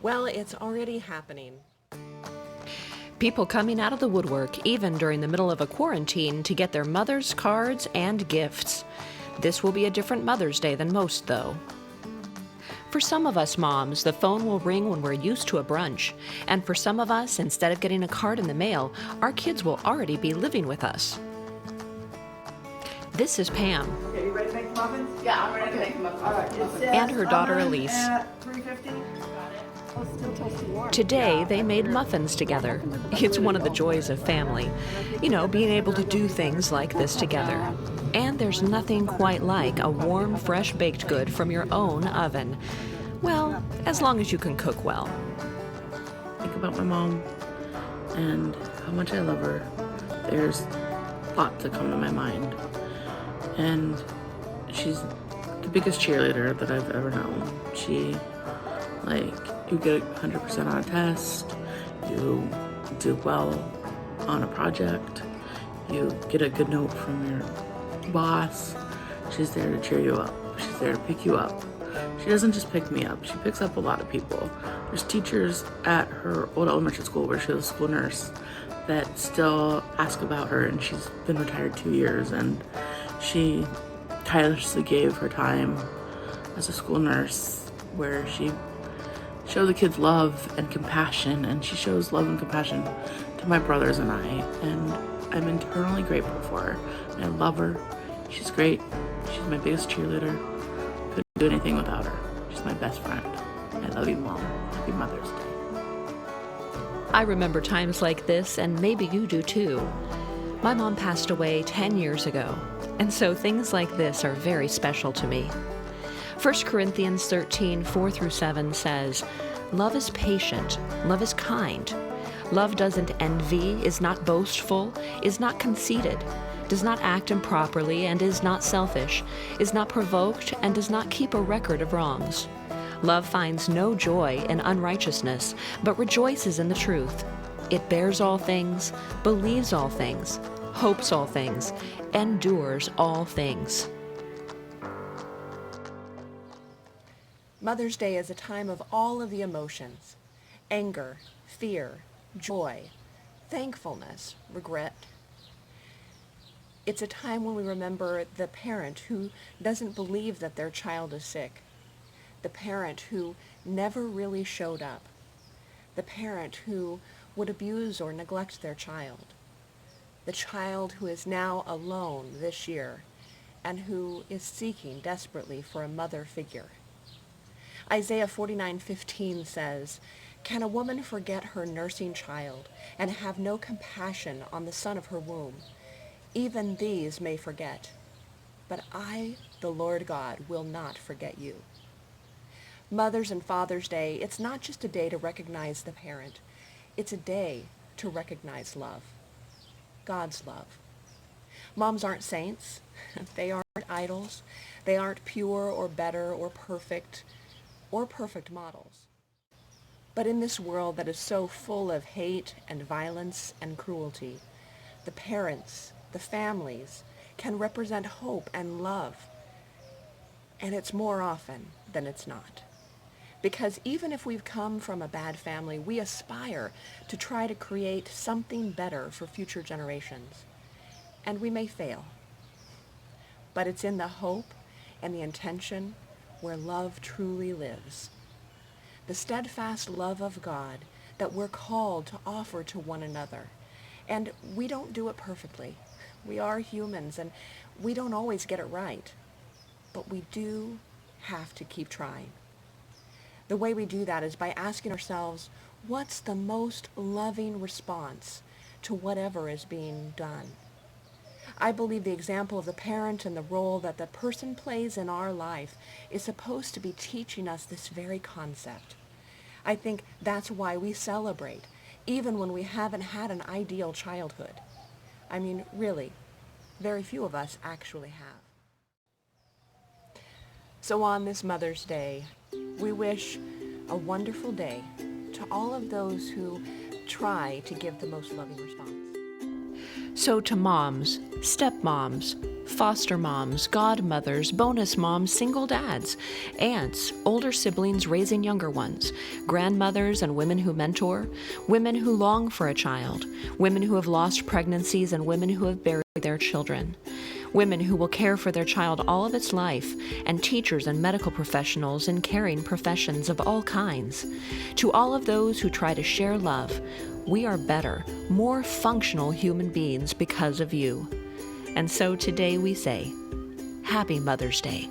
Well, it's already happening. People coming out of the woodwork even during the middle of a quarantine to get their mother's cards and gifts. This will be a different Mother's Day than most, though. For some of us moms, the phone will ring when we're used to a brunch. And for some of us, instead of getting a card in the mail, our kids will already be living with us. This is Pam. Okay, you ready to make muffins? Yeah, I'm ready to make muffins. All right, it says And her daughter oven Elise. at 350. Oh, it's still toasty warm. Today, they made muffins together. It's one of the joys of family. You know, being able to do things like this together. And there's nothing quite like a warm, fresh baked good from your own oven. Well, as long as you can cook well. Think about my mom and how much I love her. There's lots that come to my mind. And she's the biggest cheerleader that I've ever known. She, you get 100% on a test, you do well on a project, you get a good note from your boss. She's there to cheer you up. She's there to pick you up. She doesn't just pick me up, she picks up a lot of people. There's teachers at her old elementary school where she was a school nurse that still ask about her, and she's been retired 2 years, and she tirelessly gave her time as a school nurse where she showed the kids love and compassion, and she shows love and compassion to my brothers and I, and I'm eternally grateful for her. I love her. She's great. She's my biggest cheerleader. Couldn't do anything without her. She's my best friend. I love you, Mom. Happy Mother's Day. I remember times like this, and maybe you do too. My mom passed away 10 years ago, and so things like this are very special to me. 1 Corinthians 13, 4-7 says, "Love is patient, love is kind. Love doesn't envy, is not boastful, is not conceited, does not act improperly, and is not selfish, is not provoked, and does not keep a record of wrongs. Love finds no joy in unrighteousness, but rejoices in the truth. It bears all things, believes all things, hopes all things, endures all things." Mother's Day is a time of all of the emotions: anger, fear, joy, thankfulness, regret. It's a time when we remember the parent who doesn't believe that their child is sick, the parent who never really showed up, the parent who would abuse or neglect their child, the child who is now alone this year and who is seeking desperately for a mother figure. Isaiah 49:15 says, "Can a woman forget her nursing child and have no compassion on the son of her womb? Even these may forget, but I, the Lord God, will not forget you." Mother's and Father's Day, it's not just a day to recognize the parent. It's a day to recognize love, God's love. Moms aren't saints. They aren't idols. They aren't pure or better or perfect models. But in this world that is so full of hate and violence and cruelty, the parents, the families, can represent hope and love. And it's more often than it's not. Because even if we've come from a bad family, we aspire to try to create something better for future generations. And we may fail. But it's in the hope and the intention where love truly lives. The steadfast love of God that we're called to offer to one another. And we don't do it perfectly. We are humans and we don't always get it right. But we do have to keep trying. The way we do that is by asking ourselves, what's the most loving response to whatever is being done? I believe the example of the parent and the role that the person plays in our life is supposed to be teaching us this very concept. I think that's why we celebrate, even when we haven't had an ideal childhood. I mean, really, very few of us actually have. So on this Mother's Day, we wish a wonderful day to all of those who try to give the most loving response. So to moms, stepmoms, foster moms, godmothers, bonus moms, single dads, aunts, older siblings raising younger ones, grandmothers and women who mentor, women who long for a child, women who have lost pregnancies and women who have buried their children, women who will care for their child all of its life, and teachers and medical professionals in caring professions of all kinds. To all of those who try to share love, we are better, more functional human beings because of you. And so today we say, Happy Mother's Day.